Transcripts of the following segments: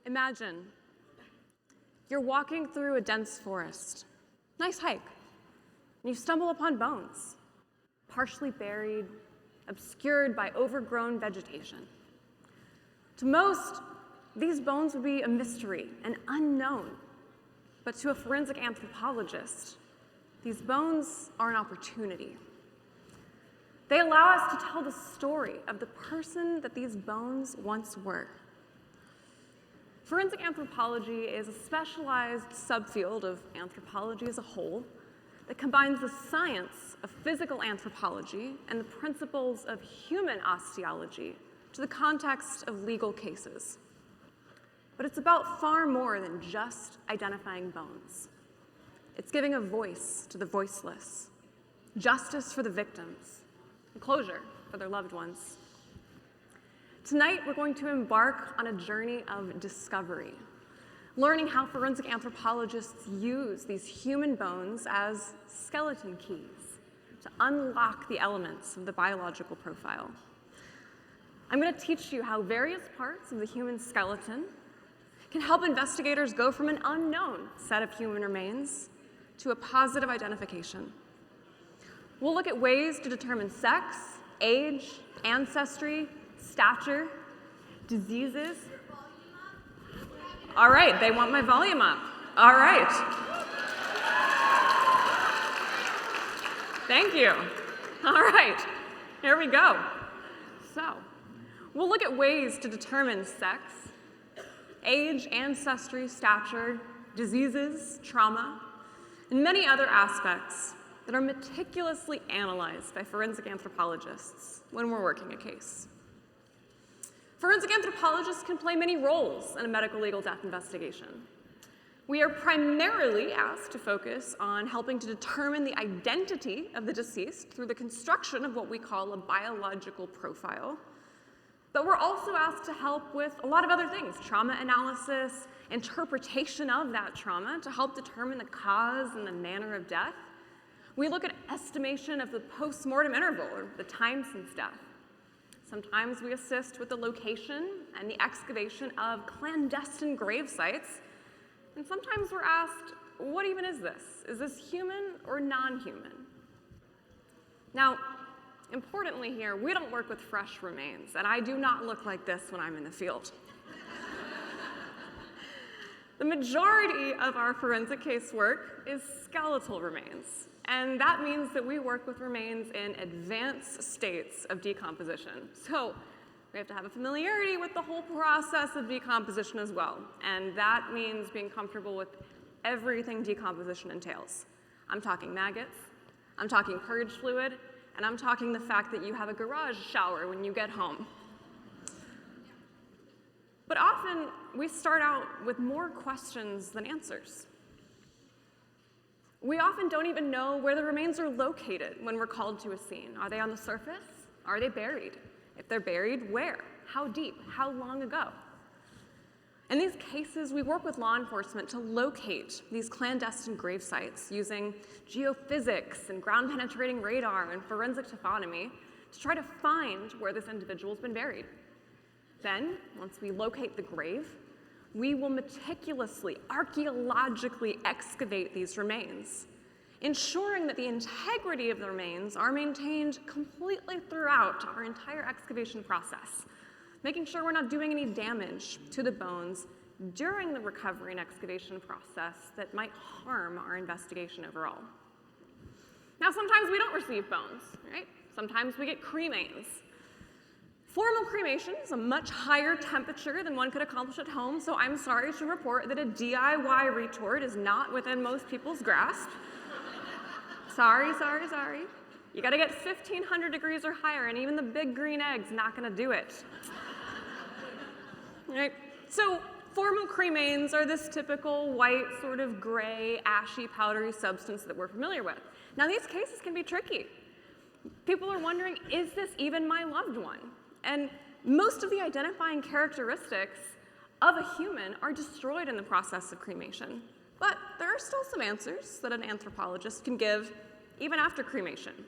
Imagine you're walking through a dense forest. Nice hike. And you stumble upon bones, partially buried, obscured by overgrown vegetation. To most, these bones would be a mystery, an unknown. But to a forensic anthropologist, these bones are an opportunity. They allow us to tell the story of the person that these bones once were. Forensic anthropology is a specialized subfield of anthropology as a whole that combines the science of physical anthropology and the principles of human osteology to the context of legal cases. But it's about far more than just identifying bones. It's giving a voice to the voiceless, justice for the victims, and closure for their loved ones. Tonight, we're going to embark on a journey of discovery, learning how forensic anthropologists use these human bones as skeleton keys to unlock the elements of the biological profile. I'm going to teach you how various parts of the human skeleton can help investigators go from an unknown set of human remains to a positive identification. We'll look at ways to determine sex, age, ancestry, stature, diseases. All right, they want my volume up. All right. Thank you. All right, here we go. So, we'll look at ways to determine sex, age, ancestry, stature, diseases, trauma, and many other aspects that are meticulously analyzed by forensic anthropologists when we're working a case. Forensic anthropologists can play many roles in a medical legal death investigation. We are primarily asked to focus on helping to determine the identity of the deceased through the construction of what we call a biological profile. But we're also asked to help with a lot of other things: trauma analysis, interpretation of that trauma to help determine the cause and the manner of death. We look at estimation of the post-mortem interval, or the time since death. Sometimes we assist with the location and the excavation of clandestine grave sites. And sometimes we're asked, what even is this? Is this human or non-human? Now, importantly here, we don't work with fresh remains, and I do not look like this when I'm in the field. The majority of our forensic case work is skeletal remains, and that means that we work with remains in advanced states of decomposition. So we have to have a familiarity with the whole process of decomposition as well, and that means being comfortable with everything decomposition entails. I'm talking maggots, I'm talking purge fluid, and I'm talking the fact that you have a garage shower when you get home. But often, we start out with more questions than answers. We often don't even know where the remains are located when we're called to a scene. Are they on the surface? Are they buried? If they're buried, where? How deep? How long ago? In these cases, we work with law enforcement to locate these clandestine grave sites using geophysics and ground-penetrating radar and forensic taphonomy to try to find where this individual's been buried. Then, once we locate the grave, we will meticulously, archaeologically excavate these remains, ensuring that the integrity of the remains are maintained completely throughout our entire excavation process, making sure we're not doing any damage to the bones during the recovery and excavation process that might harm our investigation overall. Now, sometimes we don't receive bones, right? Sometimes we get cremains. Formal cremation is a much higher temperature than one could accomplish at home, so I'm sorry to report that a DIY retort is not within most people's grasp. Sorry. You gotta get 1,500 degrees or higher, and even the big green egg's not gonna do it. Right? So formal cremains are this typical white, sort of gray, ashy, powdery substance that we're familiar with. Now, these cases can be tricky. People are wondering, is this even my loved one? And most of the identifying characteristics of a human are destroyed in the process of cremation. But there are still some answers that an anthropologist can give even after cremation.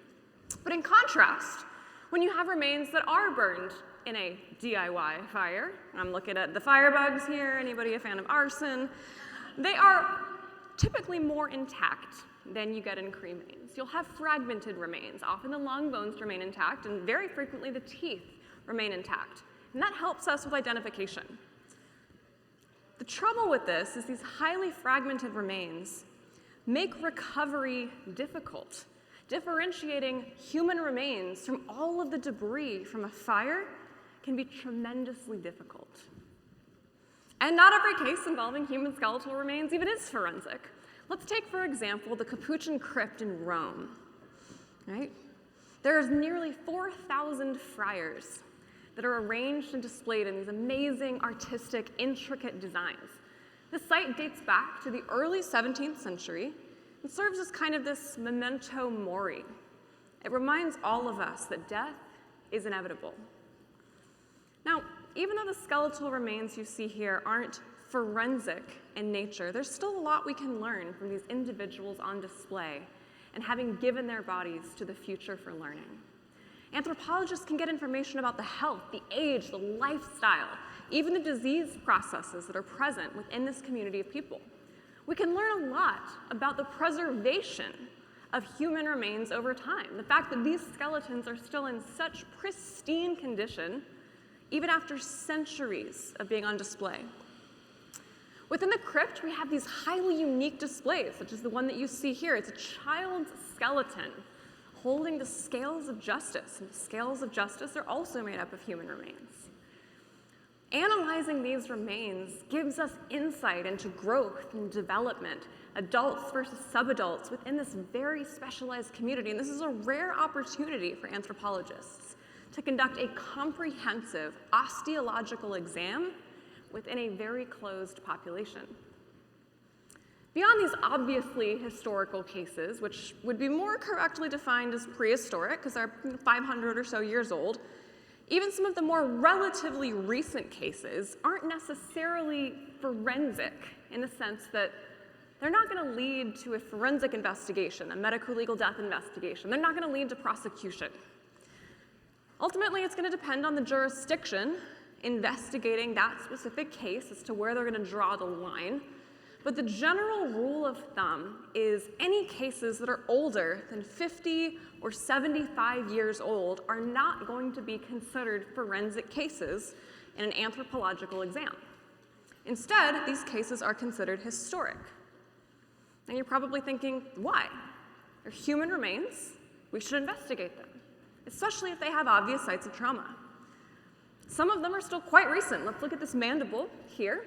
But in contrast, when you have remains that are burned in a DIY fire. I'm looking at the firebugs here, anybody a fan of arson? They are typically more intact than you get in cremains. You'll have fragmented remains. Often the long bones remain intact, and very frequently the teeth remain intact. And that helps us with identification. The trouble with this is these highly fragmented remains make recovery difficult. Differentiating human remains from all of the debris from a fire can be tremendously difficult. And not every case involving human skeletal remains even is forensic. Let's take, for example, the Capuchin crypt in Rome, right? There's nearly 4,000 friars that are arranged and displayed in these amazing, artistic, intricate designs. The site dates back to the early 17th century and serves as kind of this memento mori. It reminds all of us that death is inevitable. Now, even though the skeletal remains you see here aren't forensic in nature, there's still a lot we can learn from these individuals on display and having given their bodies to the future for learning. Anthropologists can get information about the health, the age, the lifestyle, even the disease processes that are present within this community of people. We can learn a lot about the preservation of human remains over time. The fact that these skeletons are still in such pristine condition, even after centuries of being on display. Within the crypt, we have these highly unique displays, such as the one that you see here. It's a child's skeleton holding the scales of justice. And the scales of justice are also made up of human remains. Analyzing these remains gives us insight into growth and development, adults versus subadults within this very specialized community. And this is a rare opportunity for anthropologists to conduct a comprehensive osteological exam within a very closed population. Beyond these obviously historical cases, which would be more correctly defined as prehistoric because they're 500 or so years old, even some of the more relatively recent cases aren't necessarily forensic in the sense that they're not going to lead to a forensic investigation, a medico-legal death investigation. They're not going to lead to prosecution. Ultimately, it's going to depend on the jurisdiction investigating that specific case as to where they're going to draw the line. But the general rule of thumb is any cases that are older than 50 or 75 years old are not going to be considered forensic cases in an anthropological exam. Instead, these cases are considered historic. And you're probably thinking, why? They're human remains. We should investigate them, especially if they have obvious sites of trauma. Some of them are still quite recent. Let's look at this mandible here,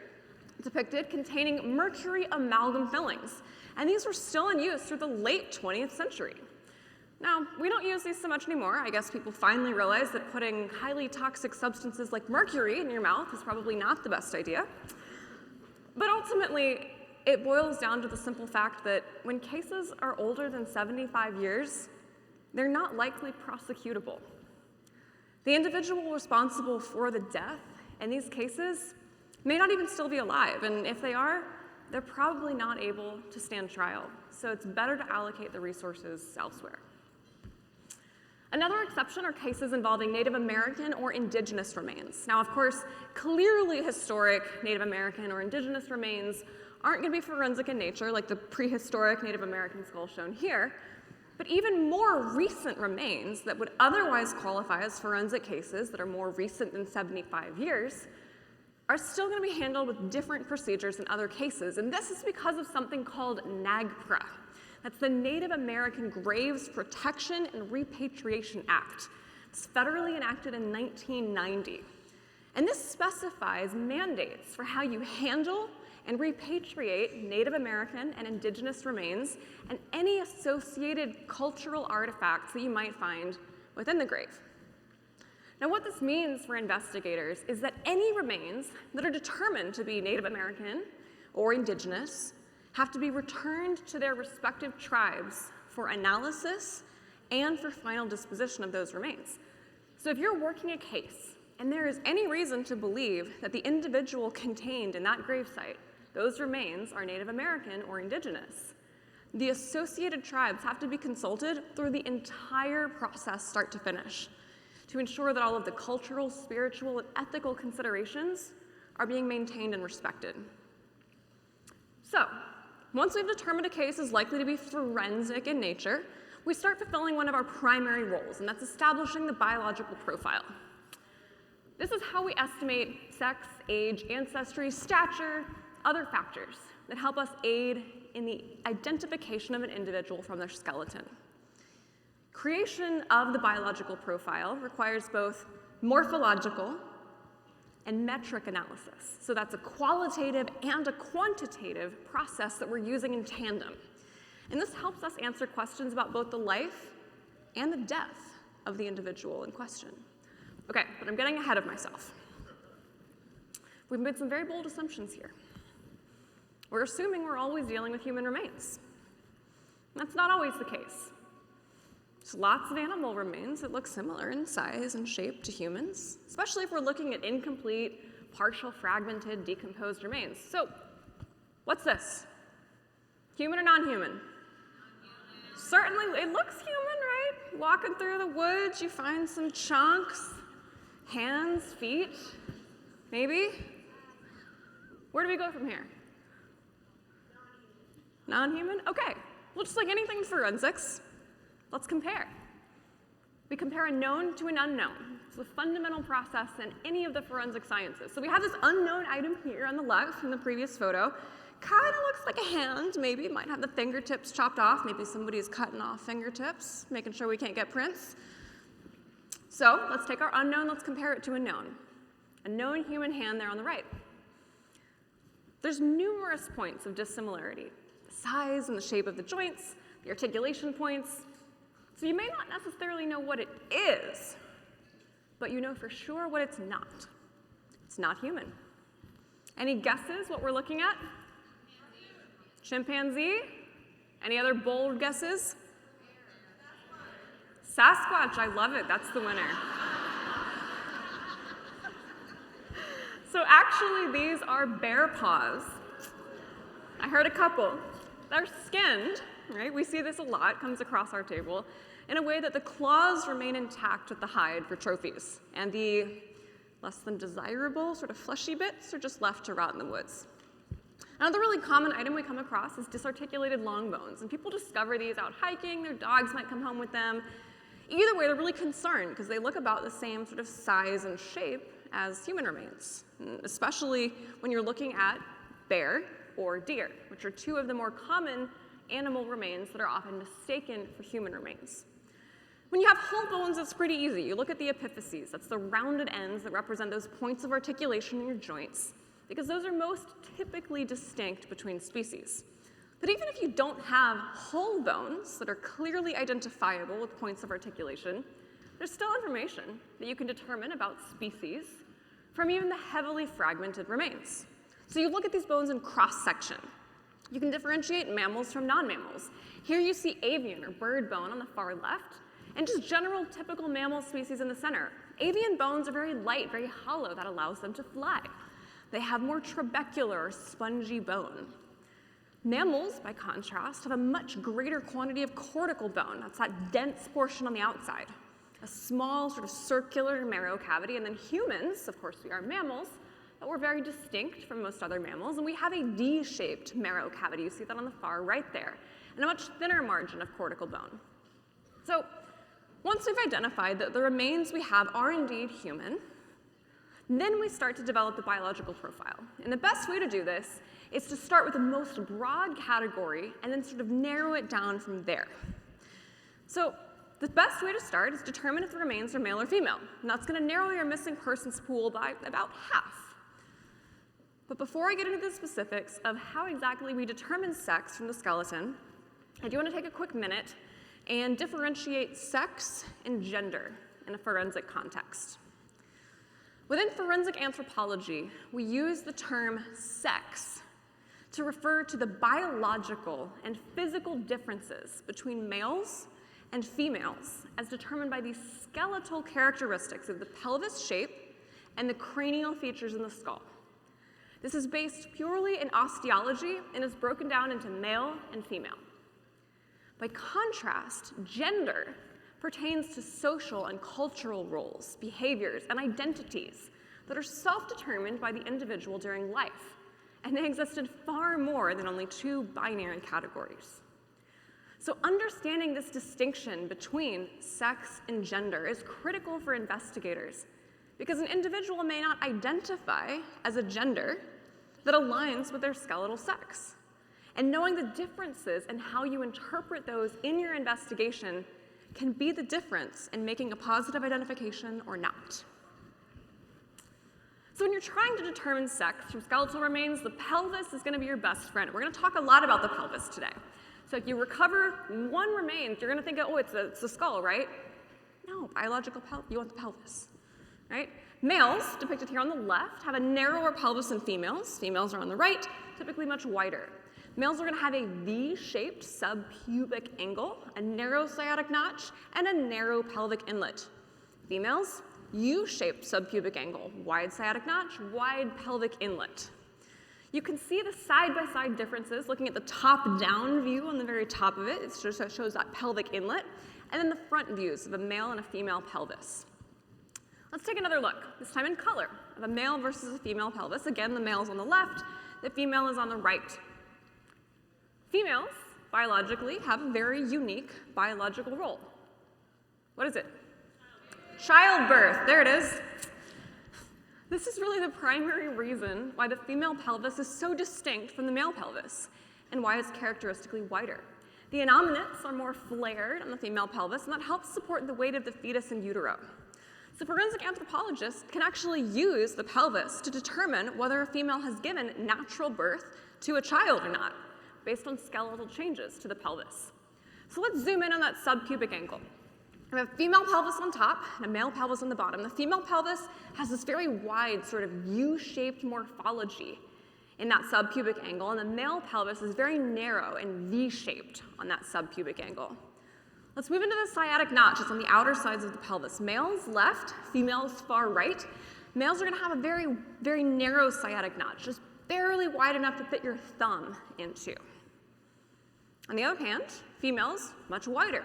depicted containing mercury amalgam fillings. And these were still in use through the late 20th century. Now, we don't use these so much anymore. I guess people finally realized that putting highly toxic substances like mercury in your mouth is probably not the best idea. But ultimately, it boils down to the simple fact that when cases are older than 75 years, they're not likely prosecutable. The individual responsible for the death in these cases may not even still be alive, and if they are, they're probably not able to stand trial. So it's better to allocate the resources elsewhere. Another exception are cases involving Native American or indigenous remains. Now, of course, clearly historic Native American or indigenous remains aren't going to be forensic in nature, like the prehistoric Native American skull shown here, but even more recent remains that would otherwise qualify as forensic cases that are more recent than 75 years are still going to be handled with different procedures than other cases, and this is because of something called NAGPRA. That's the Native American Graves Protection and Repatriation Act. It's federally enacted in 1990. And this specifies mandates for how you handle and repatriate Native American and indigenous remains and any associated cultural artifacts that you might find within the grave. Now, what this means for investigators is that any remains that are determined to be Native American or indigenous have to be returned to their respective tribes for analysis and for final disposition of those remains. So if you're working a case and there is any reason to believe that the individual contained in that gravesite, those remains are Native American or indigenous, the associated tribes have to be consulted through the entire process, start to finish. to ensure that all of the cultural, spiritual, and ethical considerations are being maintained and respected. So, once we've determined a case is likely to be forensic in nature, we start fulfilling one of our primary roles, and that's establishing the biological profile. This is how we estimate sex, age, ancestry, stature, other factors that help us aid in the identification of an individual from their skeleton. Creation of the biological profile requires both morphological and metric analysis. So that's a qualitative and a quantitative process that we're using in tandem. And this helps us answer questions about both the life and the death of the individual in question. Okay, but I'm getting ahead of myself. We've made some very bold assumptions here. We're assuming we're always dealing with human remains. That's not always the case. There's lots of animal remains that look similar in size and shape to humans, especially if we're looking at incomplete, partial, fragmented, decomposed remains. So, what's this? Human or non-human? Certainly, it looks human, right? Walking through the woods, you find some chunks, hands, feet, maybe? Where do we go from here? Non-human? Okay. Well, just like anything in forensics, let's compare. We compare a known to an unknown. It's a fundamental process in any of the forensic sciences. So we have this unknown item here on the left from the previous photo. Kind of looks like a hand, maybe. It might have the fingertips chopped off. Maybe somebody's cutting off fingertips, making sure we can't get prints. So let's take our unknown, let's compare it to a known human hand there on the right. There's numerous points of dissimilarity. The size and the shape of the joints, the articulation points. So you may not necessarily know what it is, but you know for sure what it's not. It's not human. Any guesses what we're looking at? Chimpanzee? Any other bold guesses? Sasquatch, I love it, that's the winner. So actually these are bear paws. I heard a couple. They're skinned, right? We see this a lot, comes across our table, in a way that the claws remain intact with the hide for trophies, and the less than desirable, sort of fleshy bits are just left to rot in the woods. Another really common item we come across is disarticulated long bones, and people discover these out hiking, their dogs might come home with them. Either way, they're really concerned because they look about the same sort of size and shape as human remains, especially when you're looking at bear or deer, which are two of the more common animal remains that are often mistaken for human remains. When you have whole bones, it's pretty easy. You look at the epiphyses, that's the rounded ends that represent those points of articulation in your joints, because those are most typically distinct between species. But even if you don't have whole bones that are clearly identifiable with points of articulation, there's still information that you can determine about species from even the heavily fragmented remains. So you look at these bones in cross-section. You can differentiate mammals from non-mammals. Here you see avian or bird bone on the far left, and just general typical mammal species in the center. Avian bones are very light, very hollow. That allows them to fly. They have more trabecular or spongy bone. Mammals, by contrast, have a much greater quantity of cortical bone. That's that dense portion on the outside. A small sort of circular marrow cavity. And then humans, of course we are mammals, but we're very distinct from most other mammals, and we have a D-shaped marrow cavity. You see that on the far right there, and a much thinner margin of cortical bone. So once we've identified that the remains we have are indeed human, then we start to develop the biological profile. And the best way to do this is to start with the most broad category and then sort of narrow it down from there. So the best way to start is determine if the remains are male or female. And that's going to narrow your missing persons pool by about half. But before I get into the specifics of how exactly we determine sex from the skeleton, I do want to take a quick minute and differentiate sex and gender in a forensic context. Within forensic anthropology, we use the term sex to refer to the biological and physical differences between males and females as determined by the skeletal characteristics of the pelvis shape and the cranial features in the skull. This is based purely in osteology and is broken down into male and female. By contrast, gender pertains to social and cultural roles, behaviors, and identities that are self-determined by the individual during life, and they exist in far more than only two binary categories. So understanding this distinction between sex and gender is critical for investigators, because an individual may not identify as a gender that aligns with their skeletal sex. And knowing the differences in how you interpret those in your investigation can be the difference in making a positive identification or not. So when you're trying to determine sex from skeletal remains, the pelvis is going to be your best friend. We're going to talk a lot about the pelvis today. So if you recover one remain, you're going to think, oh, it's a skull, right? No, biological pelvis, you want the pelvis, right? Males, depicted here on the left, have a narrower pelvis than females. Females are on the right, typically much wider. Males are going to have a V-shaped subpubic angle, a narrow sciatic notch, and a narrow pelvic inlet. Females, U-shaped subpubic angle, wide sciatic notch, wide pelvic inlet. You can see the side-by-side differences looking at the top-down view on the very top of it. It shows that pelvic inlet, and then the front views of a male and a female pelvis. Let's take another look, this time in color, of a male versus a female pelvis. Again, the male is on the left, the female is on the right. Females, biologically, have a very unique biological role. What is it? Childbirth, there it is. This is really the primary reason why the female pelvis is so distinct from the male pelvis and why it's characteristically wider. The innominates are more flared on the female pelvis, and that helps support the weight of the fetus in utero. So forensic anthropologists can actually use the pelvis to determine whether a female has given natural birth to a child or not, based on skeletal changes to the pelvis. So let's zoom in on that subpubic angle. We have a female pelvis on top and a male pelvis on the bottom. The female pelvis has this very wide sort of U-shaped morphology in that subpubic angle, and the male pelvis is very narrow and V-shaped on that subpubic angle. Let's move into the sciatic notch. It's on the outer sides of the pelvis. Males left, females far right. Males are going to have a very, very narrow sciatic notch, just barely wide enough to fit your thumb into. On the other hand, females, much wider,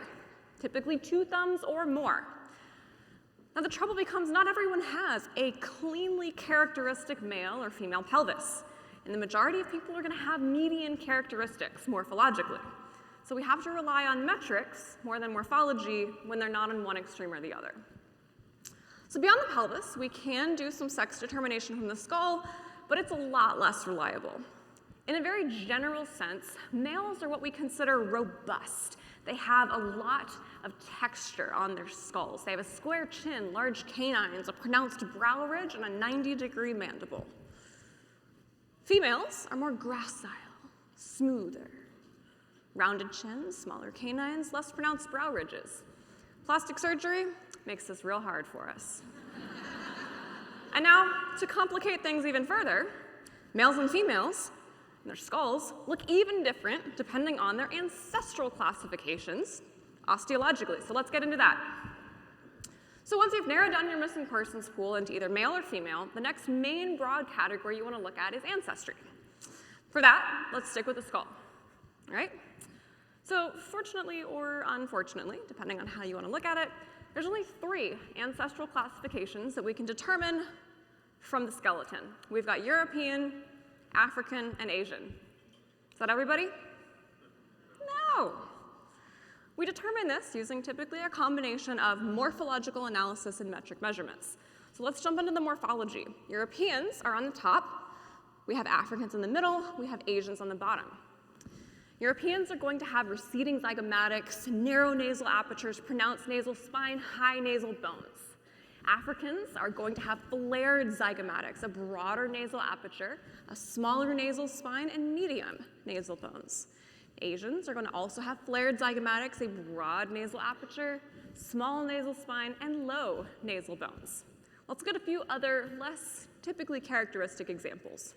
typically 2 thumbs or more. Now the trouble becomes not everyone has a cleanly characteristic male or female pelvis, and the majority of people are going to have median characteristics morphologically. So we have to rely on metrics more than morphology when they're not on one extreme or the other. So beyond the pelvis, we can do some sex determination from the skull, but it's a lot less reliable. In a very general sense, males are what we consider robust. They have a lot of texture on their skulls. They have a square chin, large canines, a pronounced brow ridge, and a 90-degree mandible. Females are more gracile, smoother. Rounded chins, smaller canines, less pronounced brow ridges. Plastic surgery makes this real hard for us. And now, to complicate things even further, males and females, their skulls, look even different depending on their ancestral classifications osteologically. So let's get into that. So once you've narrowed down your missing persons pool into either male or female, the next main broad category you want to look at is ancestry. For that, let's stick with the skull, all right? So fortunately or unfortunately, depending on how you want to look at it, there's only 3 ancestral classifications that we can determine from the skeleton. We've got European, African, and Asian. Is that everybody? No. We determine this using typically a combination of morphological analysis and metric measurements. So let's jump into the morphology. Europeans are on the top. We have Africans in the middle. We have Asians on the bottom. Europeans are going to have receding zygomatics, narrow nasal apertures, pronounced nasal spine, high nasal bones. Africans are going to have flared zygomatics, a broader nasal aperture, a smaller nasal spine, and medium nasal bones. Asians are going to also have flared zygomatics, a broad nasal aperture, small nasal spine, and low nasal bones. Let's get a few other less typically characteristic examples.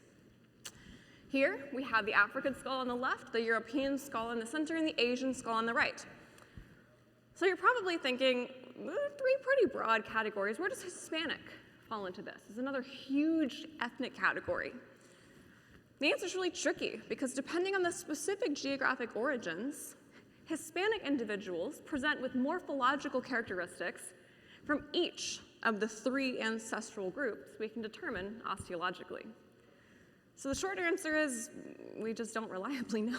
Here we have the African skull on the left, the European skull in the center, and the Asian skull on the right. So you're probably thinking, 3 pretty broad categories. Where does Hispanic fall into this? It's another huge ethnic category. The answer is really tricky because depending on the specific geographic origins, Hispanic individuals present with morphological characteristics from each of the 3 ancestral groups we can determine osteologically. So the short answer is we just don't reliably know.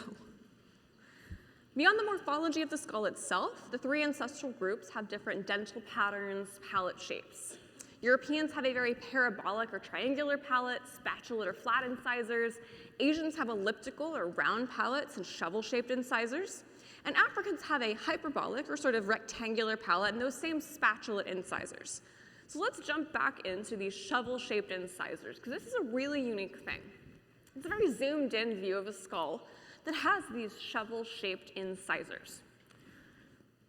Beyond the morphology of the skull itself, the 3 ancestral groups have different dental patterns, palate shapes. Europeans have a very parabolic or triangular palate, spatulate or flat incisors. Asians have elliptical or round palates and shovel-shaped incisors. And Africans have a hyperbolic or sort of rectangular palate and those same spatulate incisors. So let's jump back into these shovel-shaped incisors, because this is a really unique thing. It's a very zoomed-in view of a skull that has these shovel-shaped incisors.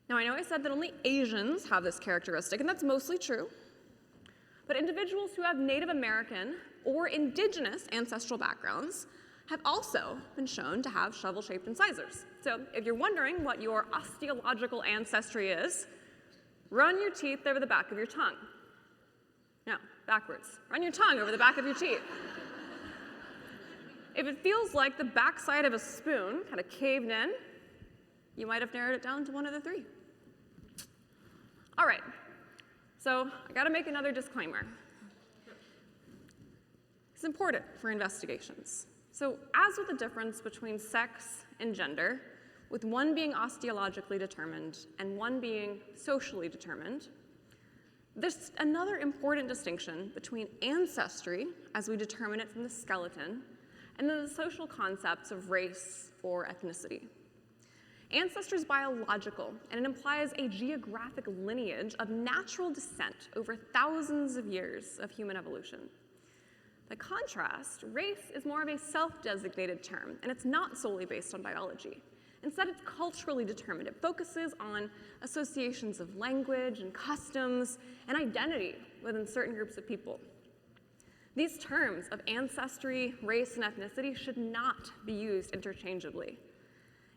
Now, I know I said that only Asians have this characteristic, and that's mostly true. But individuals who have Native American or indigenous ancestral backgrounds have also been shown to have shovel-shaped incisors. So if you're wondering what your osteological ancestry is, run your teeth over the back of your tongue. No, backwards. Run your tongue over the back of your teeth. If it feels like the backside of a spoon kind of caved in, you might have narrowed it down to one of the 3. All right, so I gotta make another disclaimer. It's important for investigations. So as with the difference between sex and gender, with one being osteologically determined and one being socially determined, there's another important distinction between ancestry, as we determine it from the skeleton, and then the social concepts of race or ethnicity. Ancestry is biological, and it implies a geographic lineage of natural descent over thousands of years of human evolution. By contrast, race is more of a self-designated term, and it's not solely based on biology. Instead, it's culturally determined. It focuses on associations of language and customs and identity within certain groups of people. These terms of ancestry, race, and ethnicity should not be used interchangeably.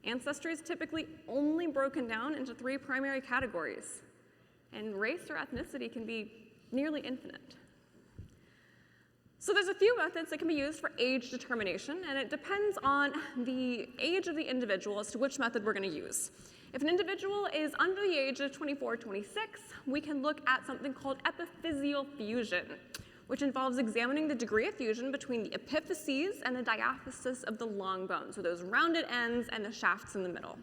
Ancestry is typically only broken down into 3 primary categories, and race or ethnicity can be nearly infinite. So there's a few methods that can be used for age determination, and it depends on the age of the individual as to which method we're going to use. If an individual is under the age of 24, 26, we can look at something called epiphyseal fusion, which involves examining the degree of fusion between the epiphyses and the diaphysis of the long bone, so those rounded ends and the shafts in the middle.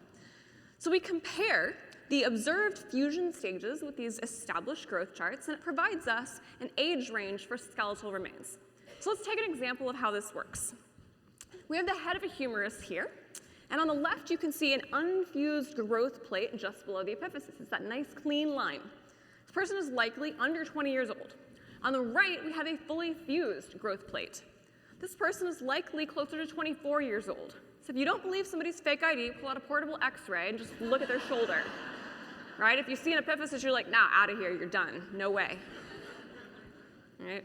So we compare the observed fusion stages with these established growth charts, and it provides us an age range for skeletal remains. So let's take an example of how this works. We have the head of a humerus here, and on the left you can see an unfused growth plate just below the epiphysis. It's that nice clean line. This person is likely under 20 years old. On the right, we have a fully fused growth plate. This person is likely closer to 24 years old. So if you don't believe somebody's fake ID, pull out a portable x-ray and just look at their shoulder. Right? If you see an epiphysis, you're like, nah, out of here, you're done. No way. Right?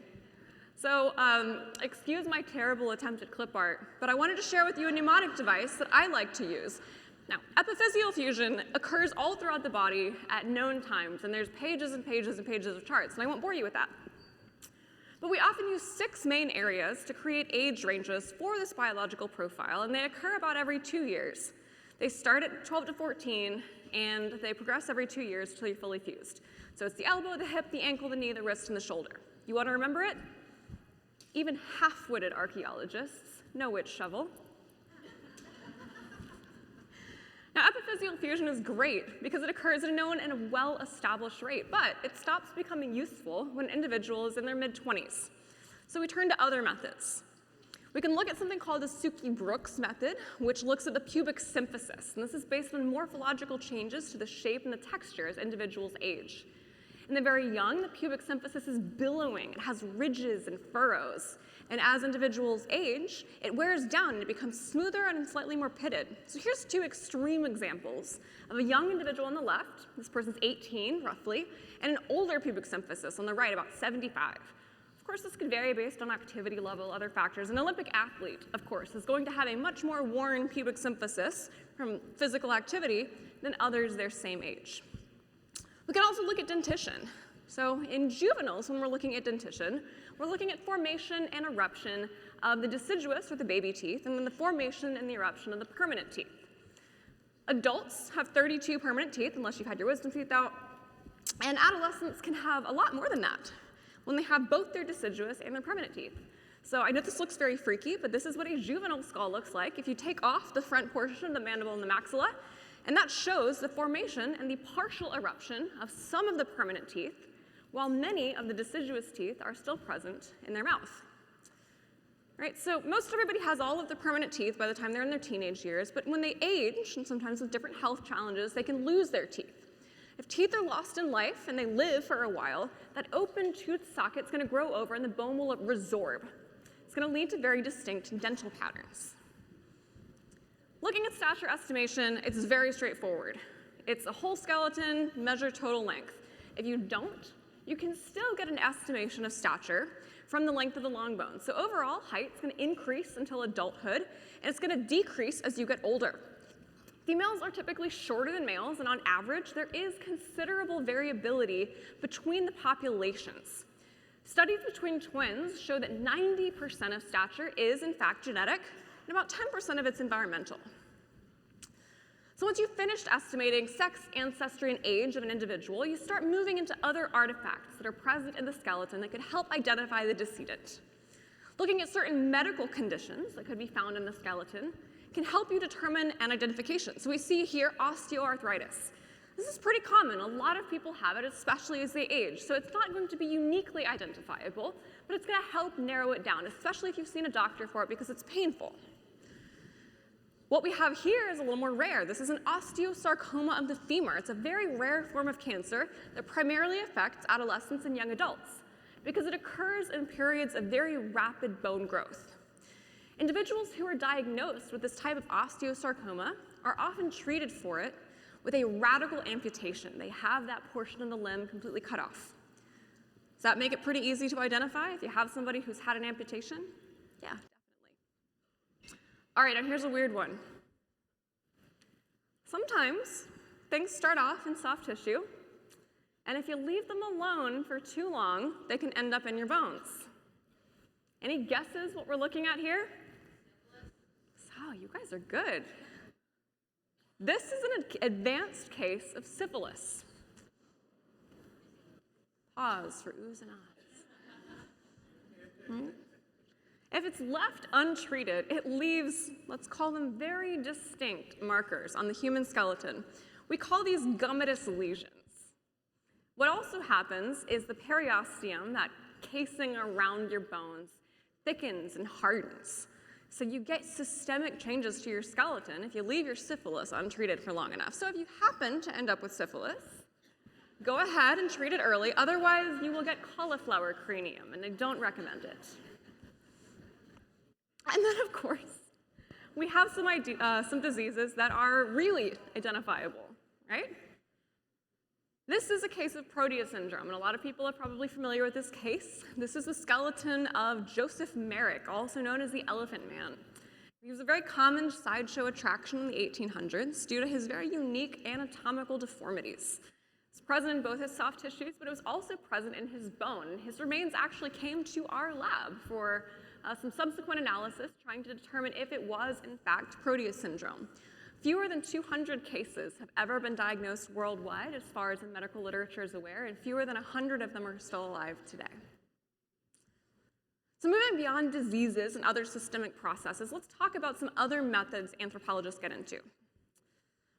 So excuse my terrible attempt at clip art, but I wanted to share with you a mnemonic device that I like to use. Now, epiphyseal fusion occurs all throughout the body at known times, and there's pages and pages and pages of charts, and I won't bore you with that. But we often use 6 main areas to create age ranges for this biological profile, and they occur about every 2 years. They start at 12 to 14, and they progress every 2 years until you're fully fused. So it's the elbow, the hip, the ankle, the knee, the wrist, and the shoulder. You want to remember it? Even half-witted archaeologists know which shovel. Now, epiphyseal fusion is great because it occurs at a known and a well-established rate, but it stops becoming useful when an individual is in their mid-20s. So we turn to other methods. We can look at something called the Suki-Brooks method, which looks at the pubic symphysis, and this is based on morphological changes to the shape and the texture as individuals age. In the very young, the pubic symphysis is billowing. It has ridges and furrows. And as individuals age, it wears down and it becomes smoother and slightly more pitted. So here's 2 extreme examples of a young individual on the left, this person's 18 roughly, and an older pubic symphysis on the right, about 75. Of course, this could vary based on activity level, other factors. An Olympic athlete, of course, is going to have a much more worn pubic symphysis from physical activity than others their same age. We can also look at dentition. So in juveniles, when we're looking at dentition, we're looking at formation and eruption of the deciduous, or the baby teeth, and then the formation and the eruption of the permanent teeth. Adults have 32 permanent teeth, unless you've had your wisdom teeth out, and adolescents can have a lot more than that when they have both their deciduous and their permanent teeth. So I know this looks very freaky, but this is what a juvenile skull looks like if you take off the front portion, the mandible and the maxilla, and that shows the formation and the partial eruption of some of the permanent teeth, while many of the deciduous teeth are still present in their mouth. Right, so most everybody has all of the permanent teeth by the time they're in their teenage years, but when they age, and sometimes with different health challenges, they can lose their teeth. If teeth are lost in life and they live for a while, that open tooth socket's going to grow over and the bone will resorb. It's going to lead to very distinct dental patterns. Looking at stature estimation, it's very straightforward. It's a whole skeleton, measure total length. If you don't, you can still get an estimation of stature from the length of the long bone. So overall, height's going to increase until adulthood, and it's going to decrease as you get older. Females are typically shorter than males, and on average, there is considerable variability between the populations. Studies between twins show that 90% of stature is, in fact, genetic, and about 10% of it's environmental. So once you've finished estimating sex, ancestry, and age of an individual, you start moving into other artifacts that are present in the skeleton that could help identify the decedent. Looking at certain medical conditions that could be found in the skeleton can help you determine an identification. So we see here osteoarthritis. This is pretty common. A lot of people have it, especially as they age. So it's not going to be uniquely identifiable, but it's going to help narrow it down, especially if you've seen a doctor for it because it's painful. What we have here is a little more rare. This is an osteosarcoma of the femur. It's a very rare form of cancer that primarily affects adolescents and young adults because it occurs in periods of very rapid bone growth. Individuals who are diagnosed with this type of osteosarcoma are often treated for it with a radical amputation. They have that portion of the limb completely cut off. Does that make it pretty easy to identify if you have somebody who's had an amputation? Yeah. All right, and here's a weird one. Sometimes things start off in soft tissue, and if you leave them alone for too long, they can end up in your bones. Any guesses what we're looking at here? Oh, you guys are good. This is an advanced case of syphilis. Pause for oohs and ahs. Hmm? If it's left untreated, it leaves, let's call them very distinct markers on the human skeleton. We call these gummatous lesions. What also happens is the periosteum, that casing around your bones, thickens and hardens. So you get systemic changes to your skeleton if you leave your syphilis untreated for long enough. So if you happen to end up with syphilis, go ahead and treat it early. Otherwise, you will get cauliflower cranium, and I don't recommend it. And then, of course, we have some diseases that are really identifiable, right? This is a case of Proteus syndrome, and a lot of people are probably familiar with this case. This is the skeleton of Joseph Merrick, also known as the Elephant Man. He was a very common sideshow attraction in the 1800s due to his very unique anatomical deformities. It's present in both his soft tissues, but it was also present in his bone. His remains actually came to our lab for some subsequent analysis trying to determine if it was, in fact, Proteus syndrome. Fewer than 200 cases have ever been diagnosed worldwide as far as the medical literature is aware, and fewer than 100 of them are still alive today. So moving beyond diseases and other systemic processes, let's talk about some other methods anthropologists get into.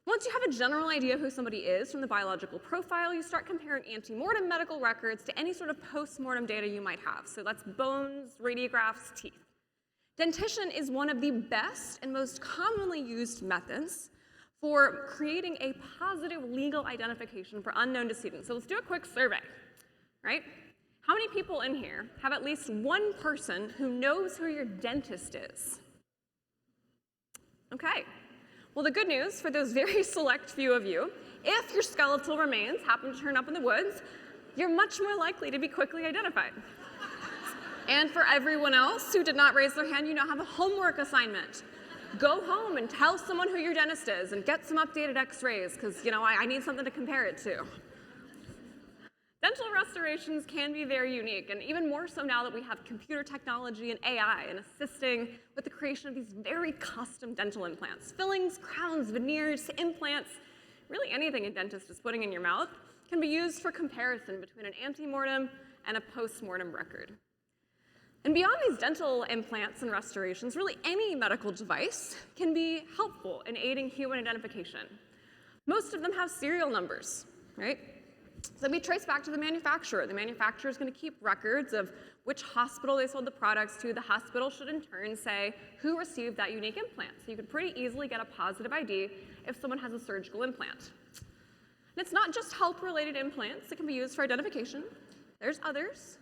Once you have a general idea of who somebody is from the biological profile, you start comparing ante-mortem medical records to any sort of post-mortem data you might have. So that's bones, radiographs, teeth. Dentition is one of the best and most commonly used methods for creating a positive legal identification for unknown decedents. So let's do a quick survey, right? How many people in here have at least one person who knows who your dentist is? Okay. Well, the good news for those very select few of you, if your skeletal remains happen to turn up in the woods, you're much more likely to be quickly identified. And for everyone else who did not raise their hand, you now have a homework assignment. Go home and tell someone who your dentist is and get some updated x-rays because, I need something to compare it to. Dental restorations can be very unique, and even more so now that we have computer technology and AI and assisting with the creation of these very custom dental implants. Fillings, crowns, veneers, implants, really anything a dentist is putting in your mouth can be used for comparison between an ante-mortem and a post-mortem record. And beyond these dental implants and restorations, really any medical device can be helpful in aiding human identification. Most of them have serial numbers, right? So we trace back to the manufacturer. The manufacturer is going to keep records of which hospital they sold the products to. The hospital should in turn say who received that unique implant. So you could pretty easily get a positive ID if someone has a surgical implant. And it's not just health-related implants that can be used for identification. There's others.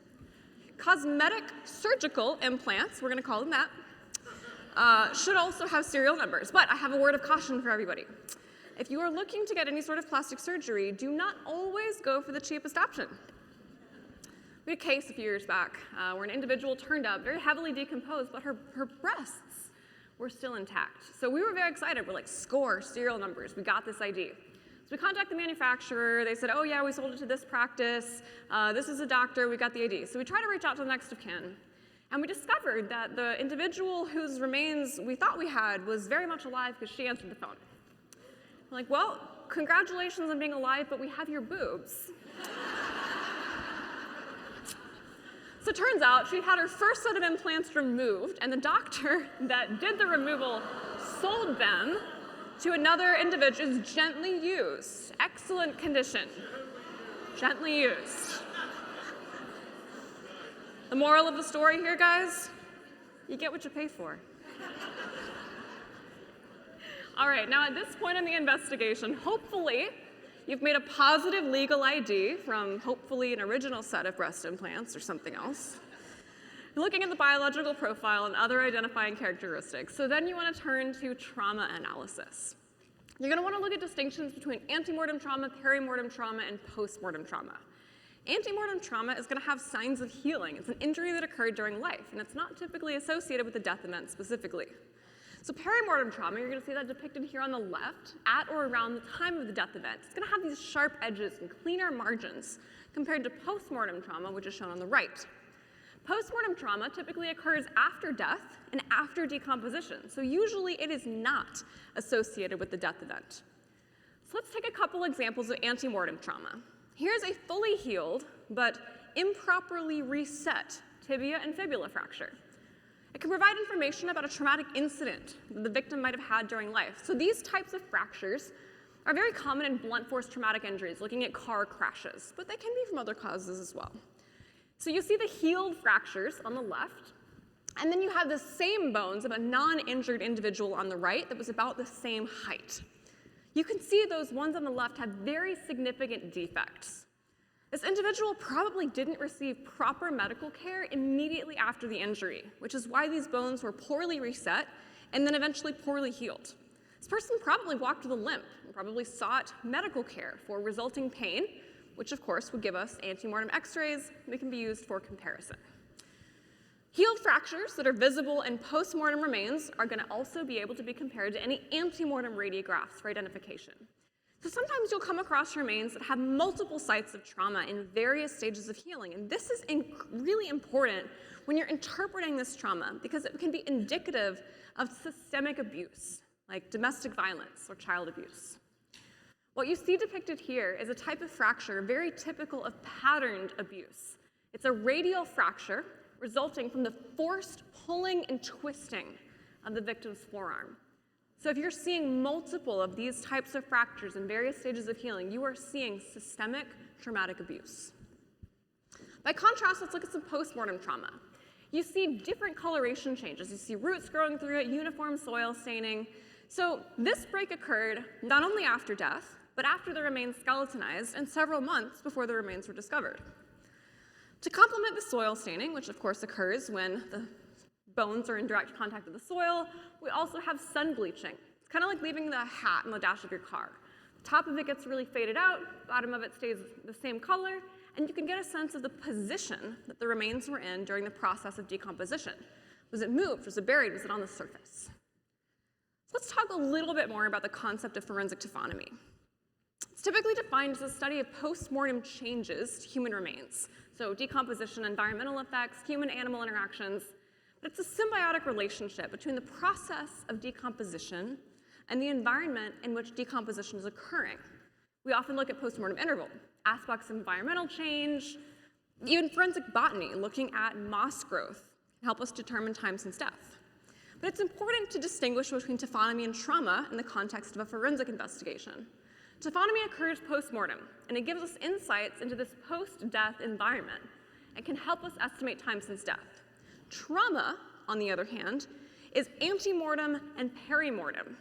Cosmetic surgical implants, we're going to call them that, should also have serial numbers. But I have a word of caution for everybody. If you are looking to get any sort of plastic surgery, do not always go for the cheapest option. We had a case a few years back where an individual turned up very heavily decomposed, but her breasts were still intact. So we were very excited. We're like, score, serial numbers. We got this ID. So we contact the manufacturer. They said, oh yeah, we sold it to this practice. This is a doctor. We got the ID. So we tried to reach out to the next of kin. And we discovered that the individual whose remains we thought we had was very much alive because she answered the phone. We're like, well, congratulations on being alive, but we have your boobs. So it turns out she had her first set of implants removed, and the doctor that did the removal sold them to another individual, gently used. Excellent condition. Gently used. The moral of the story here, guys, you get what you pay for. All right, now at this point in the investigation, hopefully you've made a positive legal ID from hopefully an original set of breast implants or something else. You're looking at the biological profile and other identifying characteristics. So then you want to turn to trauma analysis. You're going to want to look at distinctions between antemortem trauma, perimortem trauma, and postmortem trauma. Antemortem trauma is going to have signs of healing. It's an injury that occurred during life, and it's not typically associated with the death event specifically. So perimortem trauma, you're going to see that depicted here on the left, at or around the time of the death event. It's going to have these sharp edges and cleaner margins compared to postmortem trauma, which is shown on the right. Postmortem trauma typically occurs after death and after decomposition, so usually it is not associated with the death event. So let's take a couple examples of antemortem trauma. Here's a fully healed but improperly reset tibia and fibula fracture. It can provide information about a traumatic incident that the victim might have had during life. So these types of fractures are very common in blunt force traumatic injuries, looking at car crashes, but they can be from other causes as well. So you see the healed fractures on the left, and then you have the same bones of a non-injured individual on the right that was about the same height. You can see those ones on the left have very significant defects. This individual probably didn't receive proper medical care immediately after the injury, which is why these bones were poorly reset and then eventually poorly healed. This person probably walked with a limp and probably sought medical care for resulting pain, which of course would give us antemortem x-rays that can be used for comparison. Healed fractures that are visible in postmortem remains are going to also be able to be compared to any antemortem radiographs for identification. So sometimes you'll come across remains that have multiple sites of trauma in various stages of healing, and this is really important when you're interpreting this trauma because it can be indicative of systemic abuse, like domestic violence or child abuse. What you see depicted here is a type of fracture very typical of patterned abuse. It's a radial fracture resulting from the forced pulling and twisting of the victim's forearm. So if you're seeing multiple of these types of fractures in various stages of healing, you are seeing systemic traumatic abuse. By contrast, let's look at some postmortem trauma. You see different coloration changes. You see roots growing through it, uniform soil staining. So this break occurred not only after death, but after the remains skeletonized and several months before the remains were discovered. To complement the soil staining, which of course occurs when the bones are in direct contact with the soil, we also have sun bleaching. It's kind of like leaving the hat in the dash of your car. The top of it gets really faded out, bottom of it stays the same color, and you can get a sense of the position that the remains were in during the process of decomposition. Was it moved? Was it buried? Was it on the surface? So let's talk a little bit more about the concept of forensic taphonomy. Let's typically defined as a study of post-mortem changes to human remains. So decomposition, environmental effects, human-animal interactions. But it's a symbiotic relationship between the process of decomposition and the environment in which decomposition is occurring. We often look at post-mortem interval, aspects of environmental change, even forensic botany, looking at moss growth, can help us determine time since death. But it's important to distinguish between taphonomy and trauma in the context of a forensic investigation. Taphonomy occurs post-mortem, and it gives us insights into this post-death environment and can help us estimate time since death. Trauma, on the other hand, is ante-mortem and peri-mortem,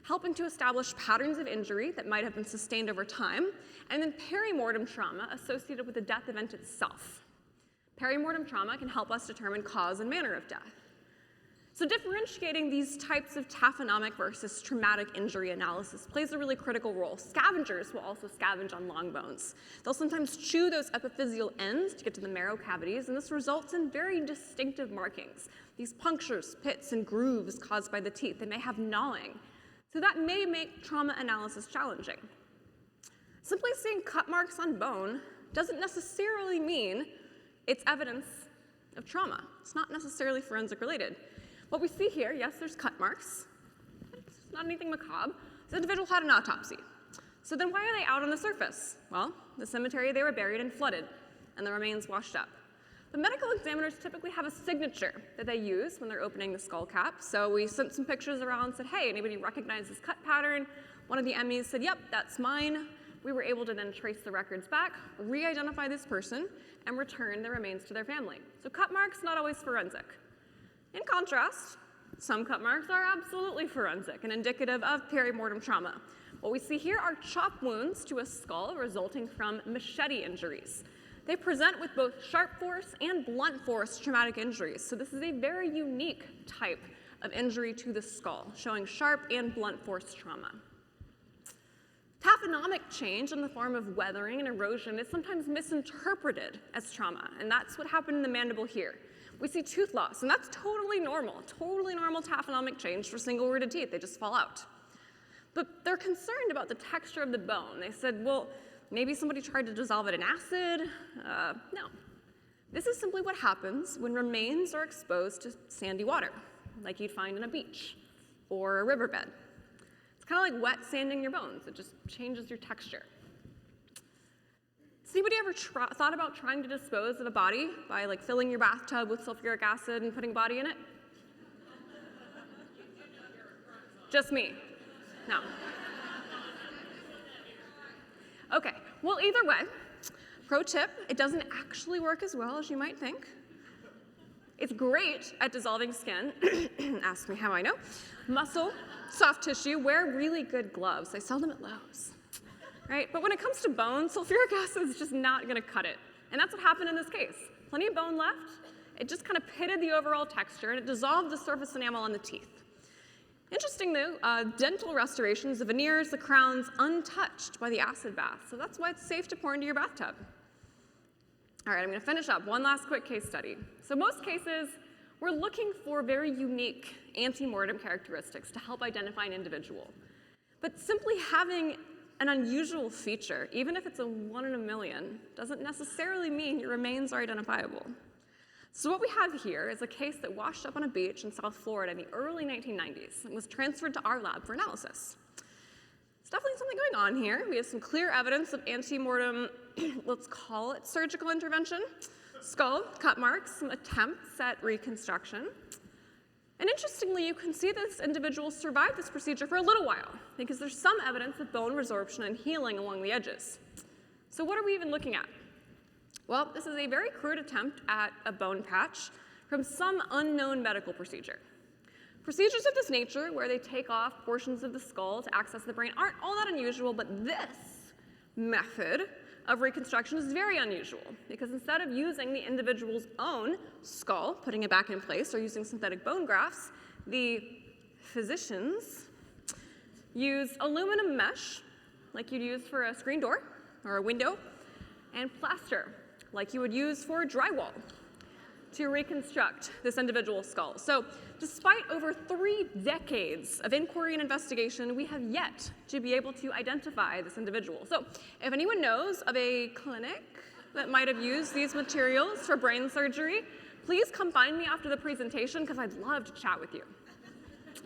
helping to establish patterns of injury that might have been sustained over time, and then peri-mortem trauma associated with the death event itself. Peri-mortem trauma can help us determine cause and manner of death. So differentiating these types of taphonomic versus traumatic injury analysis plays a really critical role. Scavengers will also scavenge on long bones. They'll sometimes chew those epiphyseal ends to get to the marrow cavities, and this results in very distinctive markings. These punctures, pits, and grooves caused by the teeth. They may have gnawing. So that may make trauma analysis challenging. Simply seeing cut marks on bone doesn't necessarily mean it's evidence of trauma. It's not necessarily forensic related. What we see here, yes, there's cut marks. It's not anything macabre. This individual had an autopsy. So then why are they out on the surface? Well, the cemetery, they were buried and flooded, and the remains washed up. But medical examiners typically have a signature that they use when they're opening the skull cap. So we sent some pictures around and said, hey, anybody recognize this cut pattern? One of the MEs said, yep, that's mine. We were able to then trace the records back, re-identify this person, and return the remains to their family. So cut marks, not always forensic. In contrast, some cut marks are absolutely forensic and indicative of peri-mortem trauma. What we see here are chop wounds to a skull resulting from machete injuries. They present with both sharp force and blunt force traumatic injuries, so this is a very unique type of injury to the skull, showing sharp and blunt force trauma. Taphonomic change in the form of weathering and erosion is sometimes misinterpreted as trauma, and that's what happened in the mandible here. We see tooth loss, and that's totally normal taphonomic change for single-rooted teeth. They just fall out. But they're concerned about the texture of the bone. They said, well, maybe somebody tried to dissolve it in acid. No. This is simply what happens when remains are exposed to sandy water, like you'd find in a beach or a riverbed. It's kind of like wet sanding your bones. It just changes your texture. Has anybody ever thought about trying to dispose of a body by filling your bathtub with sulfuric acid and putting a body in it? Just me? No. Okay, well, either way, pro tip, it doesn't actually work as well as you might think. It's great at dissolving skin. Ask me how I know. Muscle, soft tissue, wear really good gloves. They sell them at Lowe's. Right? But when it comes to bone, sulfuric acid is just not going to cut it. And that's what happened in this case. Plenty of bone left. It just kind of pitted the overall texture, and it dissolved the surface enamel on the teeth. Interesting, though, dental restorations, the veneers, the crowns, untouched by the acid bath. So that's why it's safe to pour into your bathtub. All right, I'm going to finish up. One last quick case study. So most cases, we're looking for very unique ante-mortem characteristics to help identify an individual. But simply having an unusual feature, even if it's a 1 in a million, doesn't necessarily mean your remains are identifiable. So what we have here is a case that washed up on a beach in South Florida in the early 1990s and was transferred to our lab for analysis. There's definitely something going on here. We have some clear evidence of ante-mortem, let's call it surgical intervention, skull, cut marks, some attempts at reconstruction. And interestingly, you can see this individual survived this procedure for a little while because there's some evidence of bone resorption and healing along the edges. So what are we even looking at? Well, this is a very crude attempt at a bone patch from some unknown medical procedure. Procedures of this nature, where they take off portions of the skull to access the brain, aren't all that unusual, but this method of reconstruction is very unusual because instead of using the individual's own skull, putting it back in place, or using synthetic bone grafts, the physicians used aluminum mesh, like you'd use for a screen door or a window, and plaster, like you would use for drywall. to reconstruct this individual's skull. So despite over 3 decades of inquiry and investigation, we have yet to be able to identify this individual. So if anyone knows of a clinic that might have used these materials for brain surgery, please come find me after the presentation because I'd love to chat with you.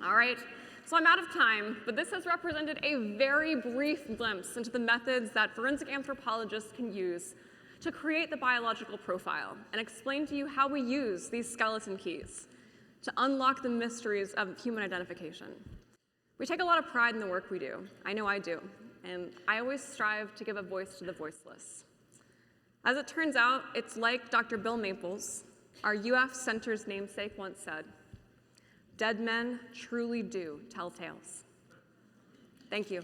All right, so I'm out of time, but this has represented a very brief glimpse into the methods that forensic anthropologists can use to create the biological profile and explain to you how we use these skeleton keys to unlock the mysteries of human identification. We take a lot of pride in the work we do. I know I do, and I always strive to give a voice to the voiceless. As it turns out, it's like Dr. Bill Maples, our UF Center's namesake, once said, "Dead men truly do tell tales." Thank you.